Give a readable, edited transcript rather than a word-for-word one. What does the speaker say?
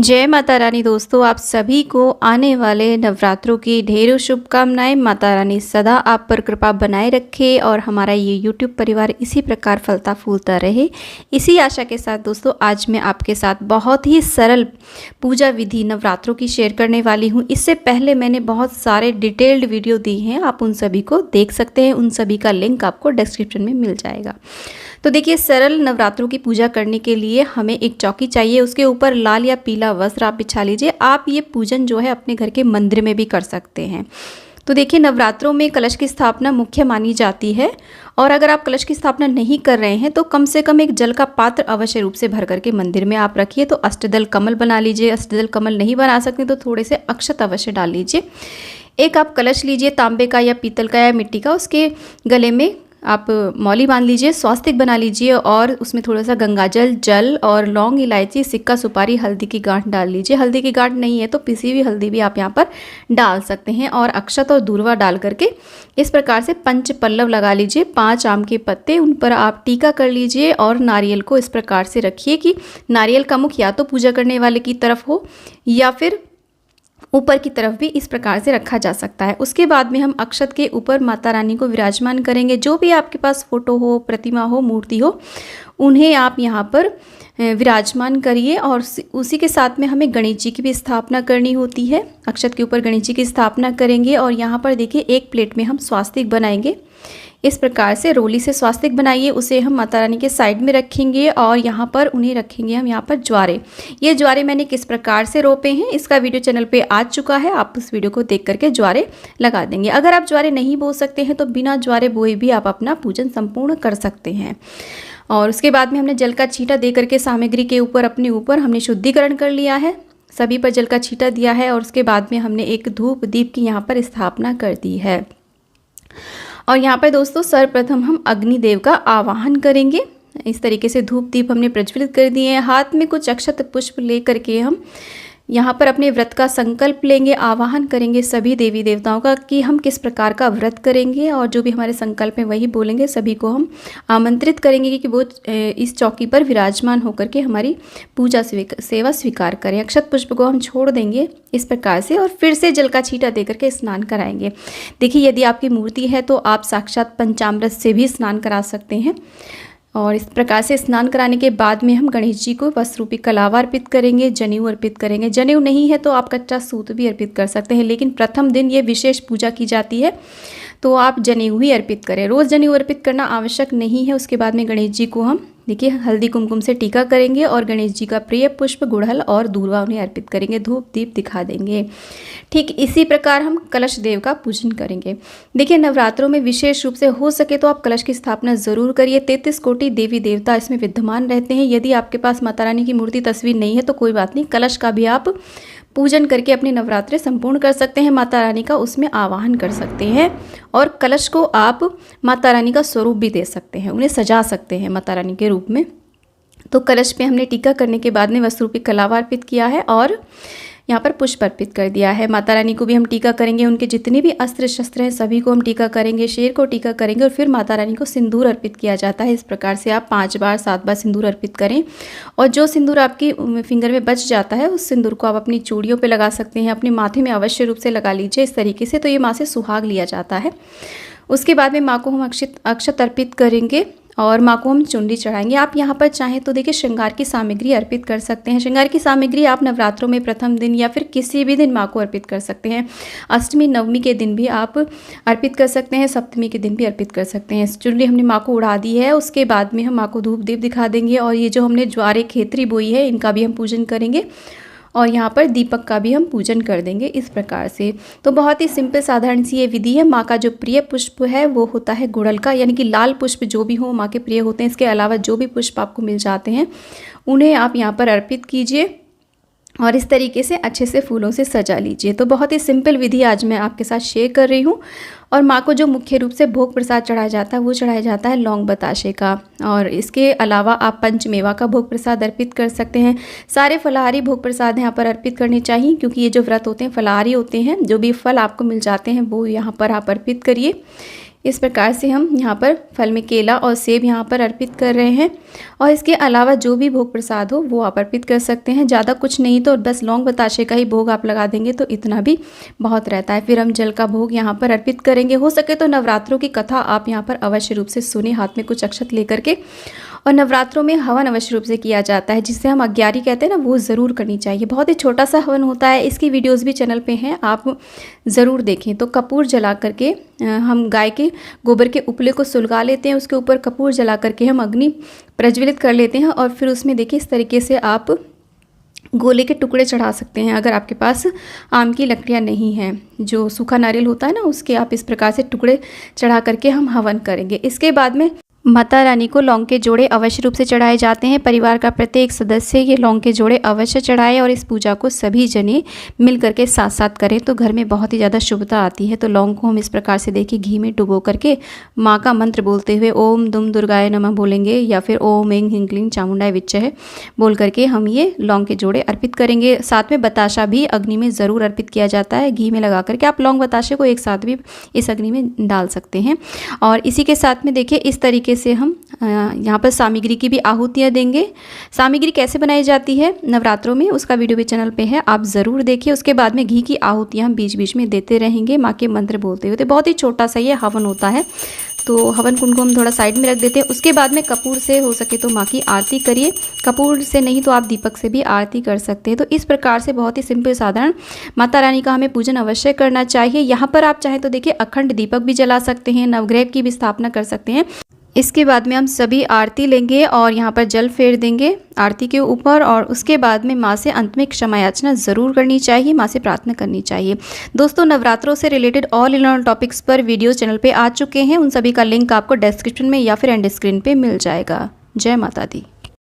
जय माता रानी। दोस्तों, आप सभी को आने वाले नवरात्रों की ढेरों शुभकामनाएं। माता रानी सदा आप पर कृपा बनाए रखे और हमारा ये YouTube परिवार इसी प्रकार फलता फूलता रहे, इसी आशा के साथ दोस्तों आज मैं आपके साथ बहुत ही सरल पूजा विधि नवरात्रों की शेयर करने वाली हूँ। इससे पहले मैंने बहुत सारे डिटेल्ड वीडियो दी हैं, आप उन सभी को देख सकते हैं। उन सभी का लिंक आपको डिस्क्रिप्शन में मिल जाएगा। तो देखिए, सरल नवरात्रों की पूजा करने के लिए हमें एक चौकी चाहिए, उसके ऊपर लाल या पीला वस्त्र आप बिछा लीजिए। आप ये पूजन जो है अपने घर के मंदिर में भी कर सकते हैं। तो देखिए, नवरात्रों में कलश की स्थापना मुख्य मानी जाती है, और अगर आप कलश की स्थापना नहीं कर रहे हैं तो कम से कम एक जल का पात्र अवश्य रूप से भर करके मंदिर में आप रखिए। तो अष्टदल कमल बना लीजिए। अष्टदल कमल नहीं बना सकते तो थोड़े से अक्षत अवश्य डाल लीजिए। एक आप कलश लीजिए, तांबे का या पीतल का या मिट्टी का, उसके गले में आप मौली बांध लीजिए, स्वास्तिक बना लीजिए और उसमें थोड़ा सा गंगाजल, जल और लौंग, इलायची, सिक्का, सुपारी, हल्दी की गांठ डाल लीजिए। हल्दी की गांठ नहीं है तो पिसी हुई हल्दी भी आप यहाँ पर डाल सकते हैं, और अक्षत और दूर्वा डाल करके इस प्रकार से पंच पल्लव लगा लीजिए। 5 आम के पत्ते, उन पर आप टीका कर लीजिए और नारियल को इस प्रकार से रखिए कि नारियल का मुख या तो पूजा करने वाले की तरफ हो या फिर ऊपर की तरफ भी इस प्रकार से रखा जा सकता है। उसके बाद में हम अक्षत के ऊपर माता रानी को विराजमान करेंगे। जो भी आपके पास फोटो हो, प्रतिमा हो, मूर्ति हो, उन्हें आप यहाँ पर विराजमान करिए। और उसी के साथ में हमें गणेश जी की भी स्थापना करनी होती है। अक्षत के ऊपर गणेश जी की स्थापना करेंगे और यहाँ पर देखिए एक प्लेट में हम स्वास्तिक बनाएंगे। इस प्रकार से रोली से स्वास्तिक बनाइए, उसे हम माता रानी के साइड में रखेंगे और यहाँ पर उन्हें रखेंगे हम यहाँ पर ज्वारे। ये ज्वारे मैंने किस प्रकार से रोपे हैं इसका वीडियो चैनल पे आ चुका है, आप उस वीडियो को देख करके ज्वारे लगा देंगे। अगर आप ज्वारे नहीं बो सकते हैं तो बिना ज्वारे बोए भी आप अपना पूजन संपूर्ण कर सकते हैं। और उसके बाद में हमने जल का छींटा दे करके सामग्री के ऊपर अपने ऊपर हमने शुद्धिकरण कर लिया है, सभी पर जल का छींटा दिया है। और उसके बाद में हमने एक धूप दीप की यहाँ पर स्थापना कर दी है। और यहाँ पर दोस्तों सर्वप्रथम हम अग्निदेव का आवाहन करेंगे। इस तरीके से धूप दीप हमने प्रज्वलित कर दिए हैं। हाथ में कुछ अक्षत पुष्प ले करके हम यहाँ पर अपने व्रत का संकल्प लेंगे, आवाहन करेंगे सभी देवी देवताओं का कि हम किस प्रकार का व्रत करेंगे, और जो भी हमारे संकल्प हैं वही बोलेंगे। सभी को हम आमंत्रित करेंगे कि वो इस चौकी पर विराजमान होकर के हमारी पूजा सेवा स्वीकार करें। अक्षत पुष्प को हम छोड़ देंगे इस प्रकार से और फिर से जल का छींटा दे करके स्नान कराएंगे। देखिए, यदि आपकी मूर्ति है तो आप साक्षात पंचामृत से भी स्नान करा सकते हैं। और इस प्रकार से स्नान कराने के बाद में हम गणेश जी को वस्त्र रूपी कलावा अर्पित करेंगे, जनेऊ अर्पित करेंगे। जनेऊ नहीं है तो आप कच्चा सूत भी अर्पित कर सकते हैं, लेकिन प्रथम दिन ये विशेष पूजा की जाती है तो आप जनेऊ ही अर्पित करें। रोज़ जनेऊ अर्पित करना आवश्यक नहीं है। उसके बाद में गणेश जी को हम देखिए हल्दी कुमकुम से टीका करेंगे और गणेश जी का प्रिय पुष्प, गुड़हल और दूर्वा उन्हें अर्पित करेंगे, धूप दीप दिखा देंगे। ठीक इसी प्रकार हम कलश देव का पूजन करेंगे। देखिए, नवरात्रों में विशेष रूप से हो सके तो आप कलश की स्थापना जरूर करिए। 33 कोटि देवी देवता इसमें विद्यमान रहते हैं। यदि आपके पास माता रानी की मूर्ति तस्वीर नहीं है तो कोई बात नहीं, कलश का भी आप पूजन करके अपने नवरात्रे संपूर्ण कर सकते हैं। माता रानी का उसमें आवाहन कर सकते हैं और कलश को आप माता रानी का स्वरूप भी दे सकते हैं, उन्हें सजा सकते हैं माता रानी के रूप में। तो कलश पे हमने टीका करने के बाद में वस्त्र रूपी कलावा अर्पित किया है और यहाँ पर पुष्प अर्पित कर दिया है। माता रानी को भी हम टीका करेंगे, उनके जितने भी अस्त्र शस्त्र हैं सभी को हम टीका करेंगे, शेर को टीका करेंगे और फिर माता रानी को सिंदूर अर्पित किया जाता है। इस प्रकार से आप 5 बार 7 बार सिंदूर अर्पित करें और जो सिंदूर आपकी फिंगर में बच जाता है उस सिंदूर को आप अपनी चूड़ियों पे लगा सकते हैं, अपने माथे में अवश्य रूप से लगा लीजिए इस तरीके से। तो ये माँ से सुहाग लिया जाता है। उसके बाद में माँ को हम अक्षत अर्पित करेंगे और माँ को हम चुनरी चढ़ाएंगे। आप यहाँ पर चाहें तो देखिए श्रृंगार की सामग्री अर्पित कर सकते हैं। श्रृंगार की सामग्री आप नवरात्रों में प्रथम दिन या फिर किसी भी दिन माँ को अर्पित कर सकते हैं। अष्टमी नवमी के दिन भी आप अर्पित कर सकते हैं, सप्तमी के दिन भी अर्पित कर सकते हैं। चुनरी हमने माँ को उड़ा दी है। उसके बाद में हम माँ को धूप दीप दिखा देंगे और ये जो हमने ज्वारे खेतरी बोई है इनका भी हम पूजन करेंगे और यहाँ पर दीपक का भी हम पूजन कर देंगे इस प्रकार से। तो बहुत ही सिंपल साधारण सी ये विधि है। माँ का जो प्रिय पुष्प है वो होता है गुड़हल का, यानी कि लाल पुष्प जो भी हो माँ के प्रिय होते हैं। इसके अलावा जो भी पुष्प आपको मिल जाते हैं उन्हें आप यहाँ पर अर्पित कीजिए और इस तरीके से अच्छे से फूलों से सजा लीजिए। तो बहुत ही सिंपल विधि आज मैं आपके साथ शेयर कर रही हूँ। और माँ को जो मुख्य रूप से भोग प्रसाद चढ़ाया जाता है वो चढ़ाया जाता है लौंग बताशे का, और इसके अलावा आप पंचमेवा का भोग प्रसाद अर्पित कर सकते हैं। सारे फलाहारी भोग प्रसाद यहाँ पर अर्पित करने चाहिए क्योंकि ये जो व्रत होते हैं फलाहारी होते हैं। जो भी फल आपको मिल जाते हैं वो यहाँ पर आप अर्पित करिए। इस प्रकार से हम यहाँ पर फल में केला और सेब यहाँ पर अर्पित कर रहे हैं। और इसके अलावा जो भी भोग प्रसाद हो वो आप अर्पित कर सकते हैं। ज़्यादा कुछ नहीं तो बस लौंग बताशे का ही भोग आप लगा देंगे तो इतना भी बहुत रहता है। फिर हम जल का भोग यहाँ पर अर्पित करेंगे। हो सके तो नवरात्रों की कथा आप यहाँ पर अवश्य रूप से सुने, हाथ में कुछ अक्षत लेकर के। और नवरात्रों में हवन अवश्य रूप से किया जाता है, जिसे हम अग्यारी कहते हैं ना, वो ज़रूर करनी चाहिए। बहुत ही छोटा सा हवन होता है, इसकी वीडियोस भी चैनल पे हैं, आप ज़रूर देखें। तो कपूर जला करके हम गाय के गोबर के उपले को सुलगा लेते हैं, उसके ऊपर कपूर जला करके हम अग्नि प्रज्वलित कर लेते हैं। और फिर उसमें देखिए इस तरीके से आप गोले के टुकड़े चढ़ा सकते हैं। अगर आपके पास आम की लकड़ियाँ नहीं हैं, जो सूखा नारियल होता है ना, उसके आप इस प्रकार से टुकड़े चढ़ा करके हम हवन करेंगे। इसके बाद में माता रानी को लौंग के जोड़े अवश्य रूप से चढ़ाए जाते हैं। परिवार का प्रत्येक सदस्य ये लौंग के जोड़े अवश्य चढ़ाए और इस पूजा को सभी जने मिल करके साथ साथ करें तो घर में बहुत ही ज़्यादा शुभता आती है। तो लौंग को हम इस प्रकार से देखिए घी में डुबो करके माँ का मंत्र बोलते हुए ओम दुम दुर्गाय नमः बोलेंगे, या फिर ओम ऐं ह्रीं क्लीं चामुंडाय विच्चय बोल करके हम ये लौंग के जोड़े अर्पित करेंगे। साथ में बताशा भी अग्नि में ज़रूर अर्पित किया जाता है, घी में लगा करके। आप लौंग बताशे को एक साथ भी इस अग्नि में डाल सकते हैं। और इसी के साथ में देखिए इस तरीके से हम यहाँ पर सामग्री की भी आहुतियाँ देंगे। सामग्री कैसे बनाई जाती है नवरात्रों में, उसका वीडियो भी चैनल पे है, आप ज़रूर देखिए। उसके बाद में घी की आहुतियाँ हम बीच बीच में देते रहेंगे माँ के मंत्र बोलते हुए। तो बहुत ही छोटा सा ये हवन होता है, तो हवन कुंड को हम थोड़ा साइड में रख देते हैं। उसके बाद में कपूर से हो सके तो माँ की आरती करिए, कपूर से नहीं तो आप दीपक से भी आरती कर सकते हैं। तो इस प्रकार से बहुत ही सिंपल साधारण माता रानी का हमें पूजन अवश्य करना चाहिए। यहाँ पर आप चाहें तो देखिए अखंड दीपक भी जला सकते हैं, नवग्रह की भी स्थापना कर सकते हैं। इसके बाद में हम सभी आरती लेंगे और यहाँ पर जल फेर देंगे आरती के ऊपर। और उसके बाद में माँ से अंत में क्षमा याचना ज़रूर करनी चाहिए, माँ से प्रार्थना करनी चाहिए। दोस्तों नवरात्रों से related all in all topics पर वीडियोस चैनल पे आ चुके हैं, उन सभी का लिंक आपको डिस्क्रिप्शन में या फिर एंड स्क्रीन पे मिल जाएगा। जय माता दी।